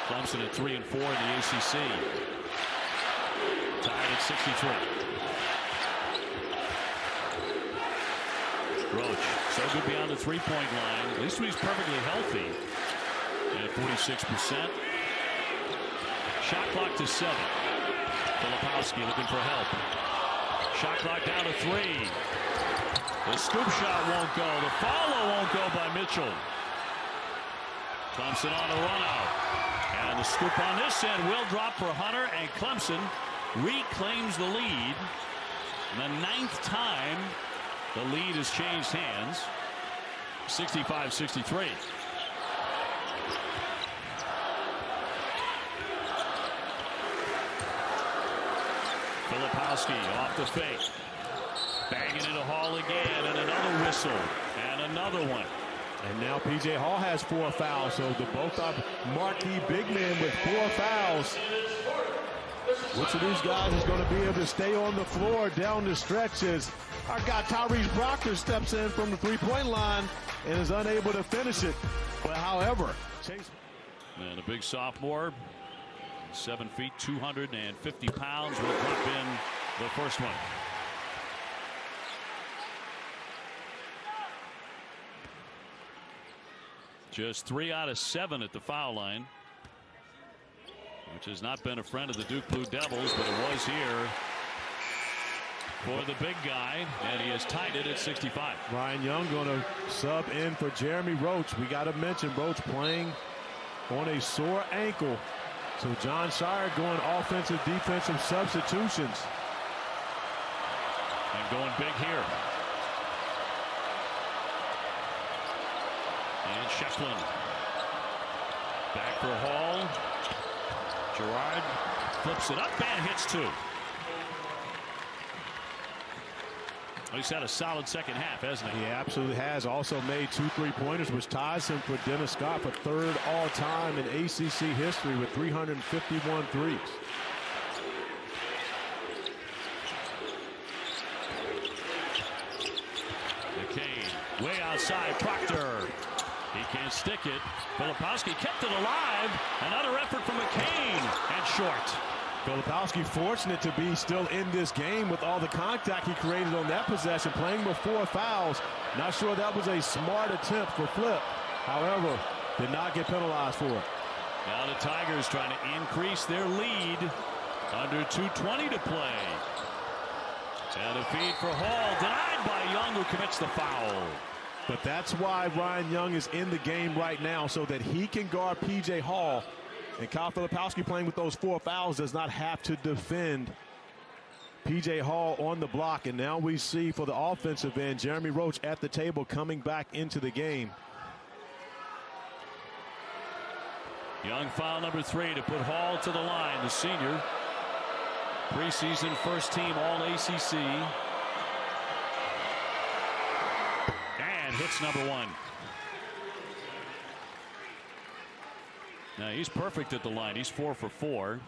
Clemson at 3-4 in the ACC. Tied at 63. Roach, so good beyond the three-point line. At least when he's perfectly healthy. At 46%. Shot clock to 7. Filipowski looking for help. Shot clock down to 3. The scoop shot won't go. The follow won't go by Mitchell. Clemson on the run out. And the scoop on this end will drop for Hunter, and Clemson reclaims the lead. The 9th time the lead has changed hands. 65-63. Filipowski off the fake. Banging into Hall again, and another whistle, and another one. And now P.J. Hall has 4 fouls, so the both are marquee big men with 4 fouls. Which of these guys is going to be able to stay on the floor down the stretch as our guy Tyrese Proctor steps in from the three-point line and is unable to finish it. But however, Chase. And a big sophomore, 7 feet, 250 pounds, will drop in the first one. Just 3 out of 7 at the foul line, which has not been a friend of the Duke Blue Devils, but it was here for the big guy, and he has tied it at 65. Ryan Young going to sub in for Jeremy Roach. We got to mention Roach playing on a sore ankle. So Jon Scheyer going offensive, defensive substitutions. And going big here. And Shefflin. Back for Hall. Girard flips it up and hits 2. He's had a solid second half, hasn't he? He absolutely has. Also made 2 3-pointers, which ties him for Dennis Scott for 3rd all-time in ACC history with 351 threes. McCain way outside. Proctor. He can't stick it. Filipowski kept it alive. Another effort from McCain, and short. Filipowski fortunate to be still in this game with all the contact he created on that possession, playing with 4 fouls. Not sure that was a smart attempt for Flip. However, did not get penalized for it. Now the Tigers trying to increase their lead. Under 2:20 to play. And a feed for Hall, denied by Young, who commits the foul. But that's why Ryan Young is in the game right now, so that he can guard P.J. Hall. And Kyle Filipowski, playing with those 4 fouls, does not have to defend P.J. Hall on the block. And now we see for the offensive end, Jeremy Roach at the table coming back into the game. Young foul number 3 to put Hall to the line, the senior. Preseason first team All-ACC. And hits number 1. Now he's perfect at the line. He's 4 for 4.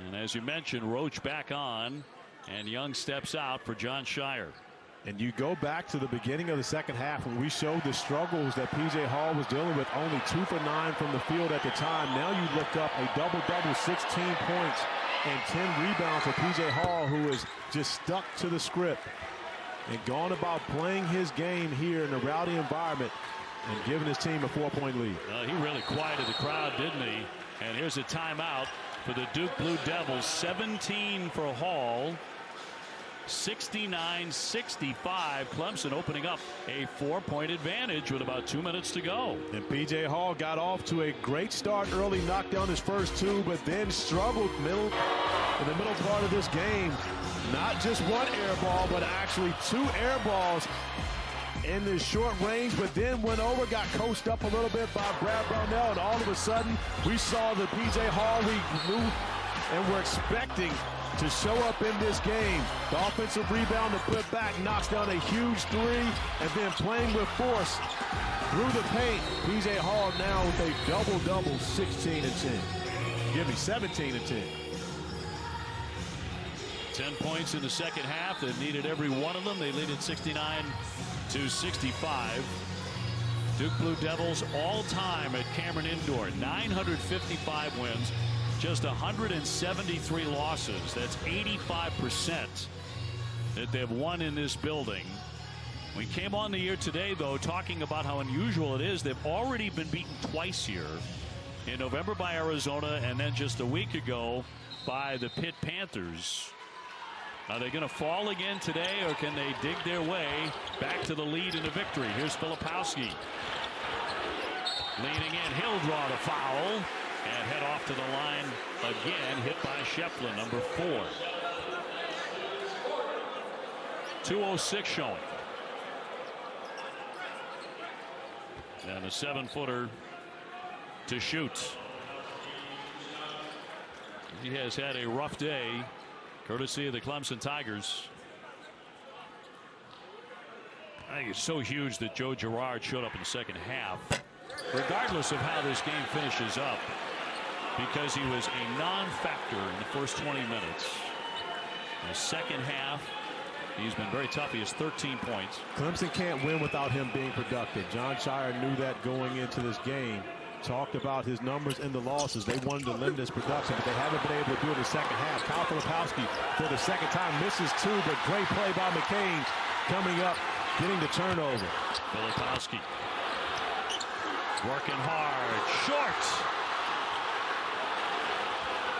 And as you mentioned, Roach back on, and Young steps out for Jon Scheyer. And you go back to the beginning of the second half when we showed the struggles that P.J. Hall was dealing with, only 2 for 9 from the field at the time. Now you look up a double-double, 16 points and 10 rebounds for P.J. Hall, who is just stuck to the script and gone about playing his game here in a rowdy environment and giving his team a 4-point lead. He really quieted the crowd, didn't he? And here's a timeout for the Duke Blue Devils. 17 for Hall. 69-65. Clemson opening up a 4-point advantage with about 2 minutes to go. And P.J. Hall got off to a great start early, knocked down his first 2, but then struggled in the middle part of this game. Not just 1 air ball, but actually 2 air balls in this short range, but then went over, got coached up a little bit by Brad Brownell, and all of a sudden we saw the P.J. Hall we knew and were expecting to show up in this game. The offensive rebound to put back, knocks down a huge 3, and then playing with force through the paint. P.J. Hall now with a double-double, 16 and 10. Give me 17 and 10. 10 points in the second half. They needed every one of them. They lead at 69-65. Duke Blue Devils all time at Cameron Indoor, 955 wins, just 173 losses. That's 85% that they've won in this building. We came on the year today, though, talking about how unusual it is. They've already been beaten twice here, in November by Arizona, and then just a week ago by the Pitt Panthers. Are they going to fall again today, or can they dig their way back to the lead in a victory? Here's Filipowski leaning in. He'll draw the foul and head off to the line again, hit by Shefflin, number 4. 2:06 showing. And a 7-footer to shoot. He has had a rough day, courtesy of the Clemson Tigers. I think it's so huge that Joe Girard showed up in the second half, regardless of how this game finishes up, because he was a non-factor in the first 20 minutes. In the second half, he's been very tough. He has 13 points. Clemson can't win without him being productive. John Shire knew that going into this game. Talked about his numbers in the losses. They wanted to limit his production, but they haven't been able to do it in the second half. Kyle Filipowski, for the second time, misses 2, but great play by McCain coming up, getting the turnover. Filipowski working hard. Short.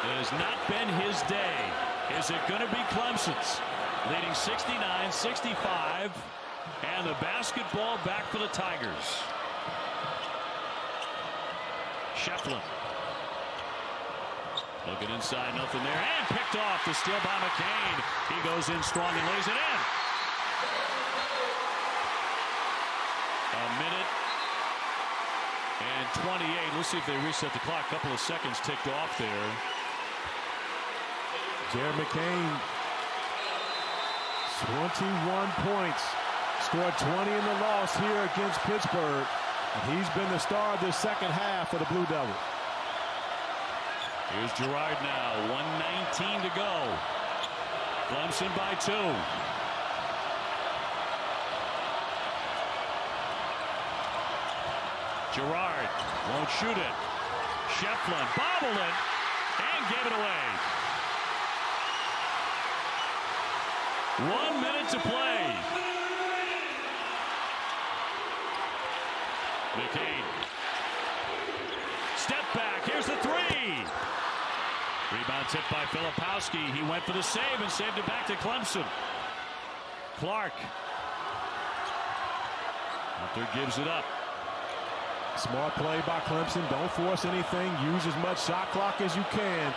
It has not been his day. Is it going to be Clemson's? Leading 69-65, and the basketball back for the Tigers. Shefflin looking inside, nothing there, and picked off. The steal by McCain. He goes in strong and lays it in. A minute and 28. Let's see if they reset the clock. A couple of seconds ticked off there. Jared McCain, 21 points, scored 20 in the loss here against Pittsburgh. And he's been the star of this second half for the Blue Devils. Here's Girard now, 1:19 to go. Clemson by 2. Girard won't shoot it. Shefflin bobbled it and gave it away. 1 minute to play. McCain. Step back. Here's the 3. Rebound tipped by Filipowski. He went for the save and saved it back to Clemson. Clark. Hunter gives it up. Smart play by Clemson. Don't force anything. Use as much shot clock as you can.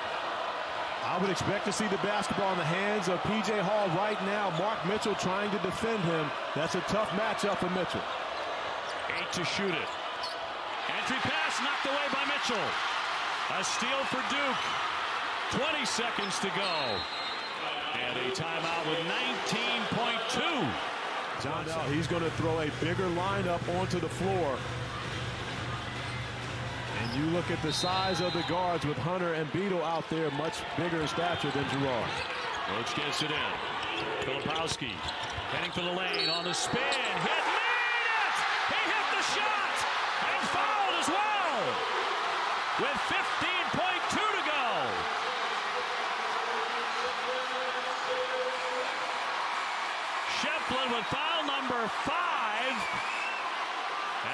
I would expect to see the basketball in the hands of P.J. Hall right now. Mark Mitchell trying to defend him. That's a tough matchup for Mitchell. 8 to shoot it. Entry pass knocked away by Mitchell. A steal for Duke. 20 seconds to go. And a timeout with 19.2. John, he's going to throw a bigger lineup onto the floor. And you look at the size of the guards with Hunter and Beadle out there, much bigger in stature than Girard. Roach gets it in. Filipowski heading for the lane on the spin. Hit, made it! He hit the shot! And fouled as well! With 15.2 to go. Shefflin with foul number 5.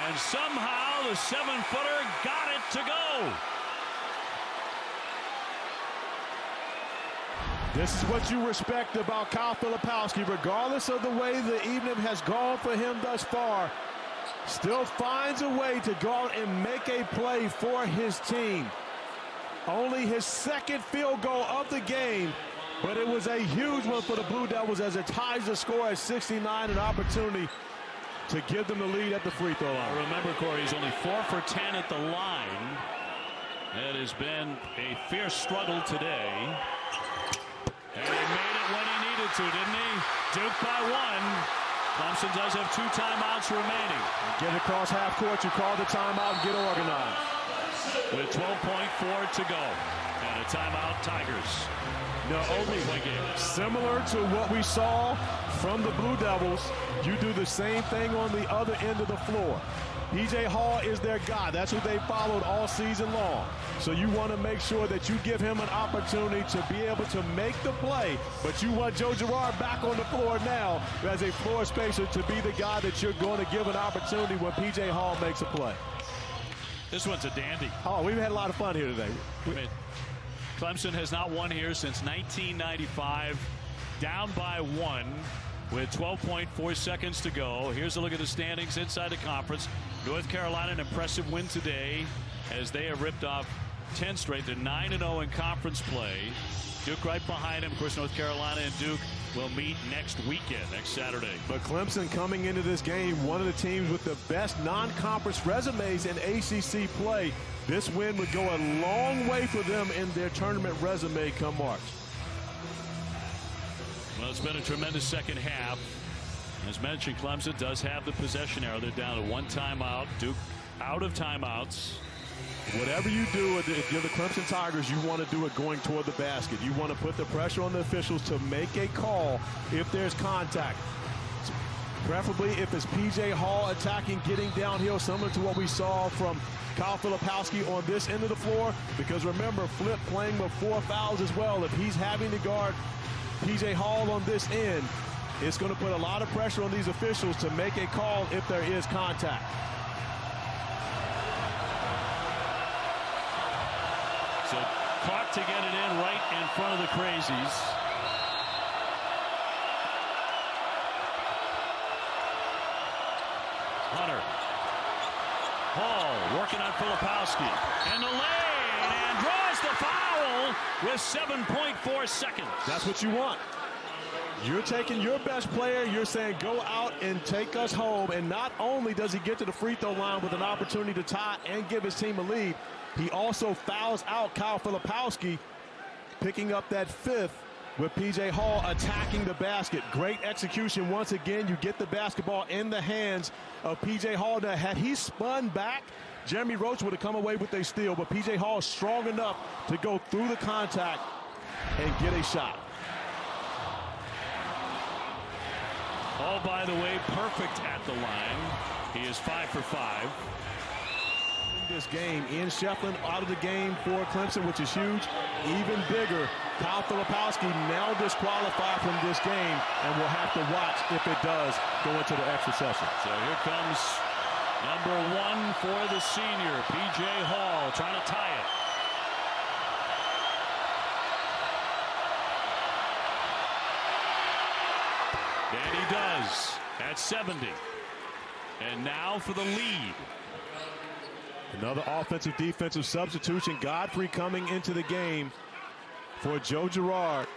And somehow the 7-footer got it to go. This is what you respect about Kyle Filipowski. Regardless of the way the evening has gone for him thus far, still finds a way to go out and make a play for his team. Only his second field goal of the game, but it was a huge one for the Blue Devils as it ties the score at 69, an opportunity to give them the lead at the free throw line. Remember, Corey, he's only 4 for 10 at the line. It has been a fierce struggle today. And he made it when he needed to, didn't he? Duke by 1. Clemson does have 2 timeouts remaining. Get across half court, you call the timeout and get organized. With 12.4 to go. And a timeout, Tigers. No, similar to what we saw from the Blue Devils, you do the same thing on the other end of the floor. P.J. Hall is their guy. That's who they followed all season long. So you want to make sure that you give him an opportunity to be able to make the play, but you want Joe Girard back on the floor now as a floor spacer to be the guy that you're going to give an opportunity when P.J. Hall makes a play. This one's a dandy. Oh, we've had a lot of fun here today. Clemson has not won here since 1995. Down by 1 with 12.4 seconds to go. Here's a look at the standings inside the conference. North Carolina, an impressive win today as they have ripped off 10 straight. They're 9-0 in conference play. Duke right behind him. Of course, North Carolina and Duke will meet next weekend, next Saturday. But Clemson coming into this game, one of the teams with the best non-conference resumes in ACC play. This win would go a long way for them in their tournament resume come March. Well, it's been a tremendous second half. As mentioned, Clemson does have the possession arrow. They're down to 1 timeout. Duke out of timeouts. Whatever you do, if you're the Clemson Tigers, you want to do it going toward the basket. You want to put the pressure on the officials to make a call if there's contact. Preferably if it's P.J. Hall attacking, getting downhill, similar to what we saw from Kyle Filipowski on this end of the floor. Because remember, Flip playing with 4 fouls as well. If he's having to guard P.J. Hall on this end, it's going to put a lot of pressure on these officials to make a call if there is contact. So caught to get it in right in front of the Crazies. Hunter. Hall working on Filipowski. In the lane and draws the foul with 7.4 seconds. That's what you want. You're taking your best player. You're saying go out and take us home. And not only does he get to the free throw line with an opportunity to tie and give his team a lead, he also fouls out Kyle Filipowski, picking up that 5th with P.J. Hall attacking the basket. Great execution once again. You get the basketball in the hands of P.J. Hall. Now, had he spun back, Jeremy Roach would have come away with a steal, but P.J. Hall is strong enough to go through the contact and get a shot. Oh, by the way, perfect at the line. He is 5 for 5. This game, Ian Shefflin out of the game for Clemson, which is huge. Even bigger, Kyle Filipowski now disqualified from this game, and we'll have to watch if it does go into the extra session. So here comes number 1 for the senior, P.J. Hall, trying to tie it. And he does at 70. And now for the lead. Another offensive defensive substitution. Godfrey coming into the game for Joe Girard.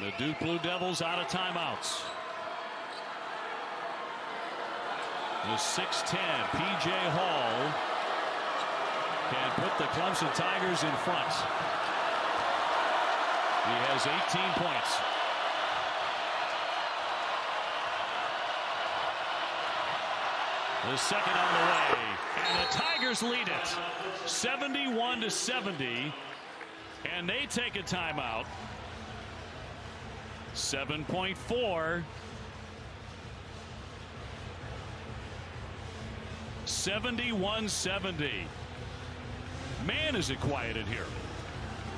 The Duke Blue Devils out of timeouts. The 6'10 P.J. Hall can put the Clemson Tigers in front. He has 18 points. The second on the way, and the Tigers lead it 71-70, and they take a timeout. 7.4. 71-70. Man, is it quiet in here.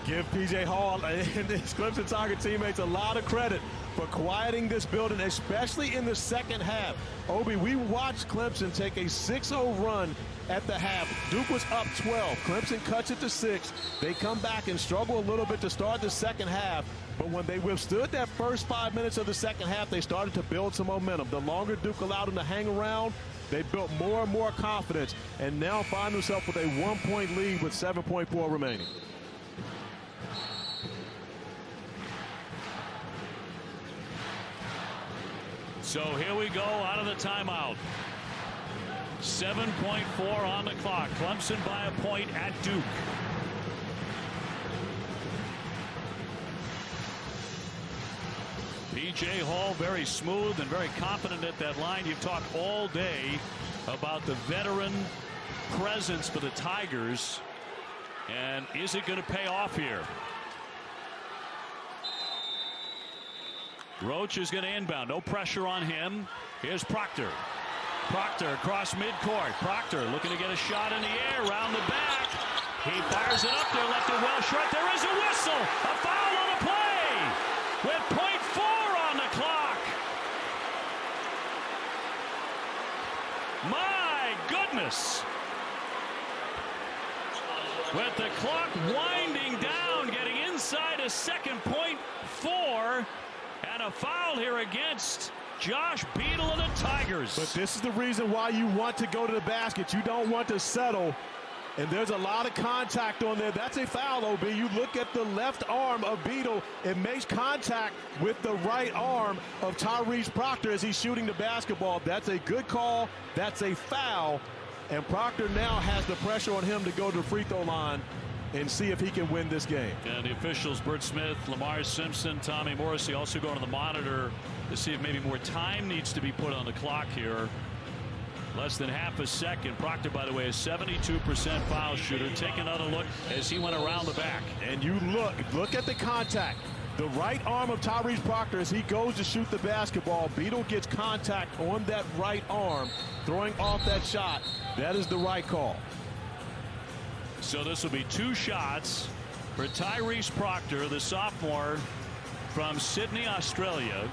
Give P.J. Hall and his Clemson Tiger teammates a lot of credit for quieting this building, especially in the second half. Obi, we watched Clemson take a 6-0 run at the half. Duke was up 12. Clemson cuts it to 6. They come back and struggle a little bit to start the second half. But when they withstood that first 5 minutes of the second half, they started to build some momentum. The longer Duke allowed them to hang around, they built more and more confidence and now find themselves with a 1-point lead with 7.4 remaining. So here we go out of the timeout. 7.4 on the clock. Clemson by a point at Duke. P.J. Hall very smooth and very confident at that line. You've talked all day about the veteran presence for the Tigers. And is it going to pay off here? Roach is going to inbound. No pressure on him. Here's Proctor. Proctor across midcourt. Proctor looking to get a shot in the air, round the back. He fires it up there, left it well short. There is a whistle. A foul on the play with .4 on the clock. My goodness. With the clock winding down, getting inside a second .4, and a foul here against Josh Beadle and the Tigers. But this is the reason why you want to go to the basket. You don't want to settle. And there's a lot of contact on there. That's a foul, OB. You look at the left arm of Beadle. It makes contact with the right arm of Tyrese Proctor as he's shooting the basketball. That's a good call. That's a foul. And Proctor now has the pressure on him to go to the free throw line and see if he can win this game. And the officials, Bert Smith, Lamar Simpson, Tommy Morrissey, also going to the monitor to see if maybe more time needs to be put on the clock here. Less than half a second. Proctor, by the way, a 72% foul shooter. Take another look as he went around the back. And you look at the contact. The right arm of Tyrese Proctor as he goes to shoot the basketball. Beadle gets contact on that right arm, throwing off that shot. That is the right call. So this will be 2 shots for Tyrese Proctor, the sophomore from Sydney, Australia.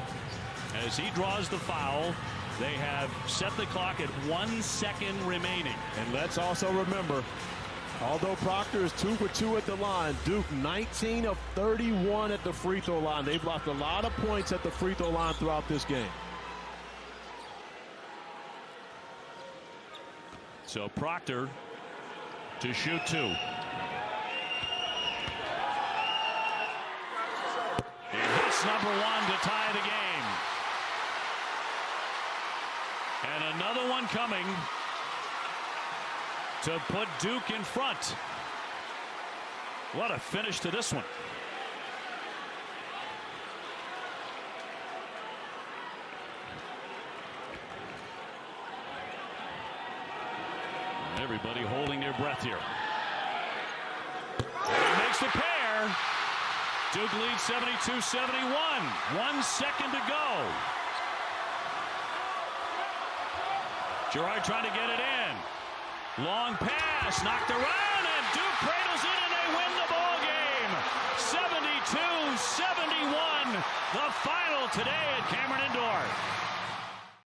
As he draws the foul, they have set the clock at 1 second remaining. And let's also remember, although Proctor is 2 for 2 at the line, Duke 19 of 31 at the free throw line. They've lost a lot of points at the free throw line throughout this game. So Proctor to shoot 2. He hits number 1 to tie the game. And another one coming to put Duke in front. What a finish to this one. Everybody holding their breath here. And he makes the pair. Duke leads 72-71. 1 second to go. Girard trying to get it in. Long pass, knocked around, and Duke cradles it, and they win the ball game. 72-71, the final today at Cameron Indoor.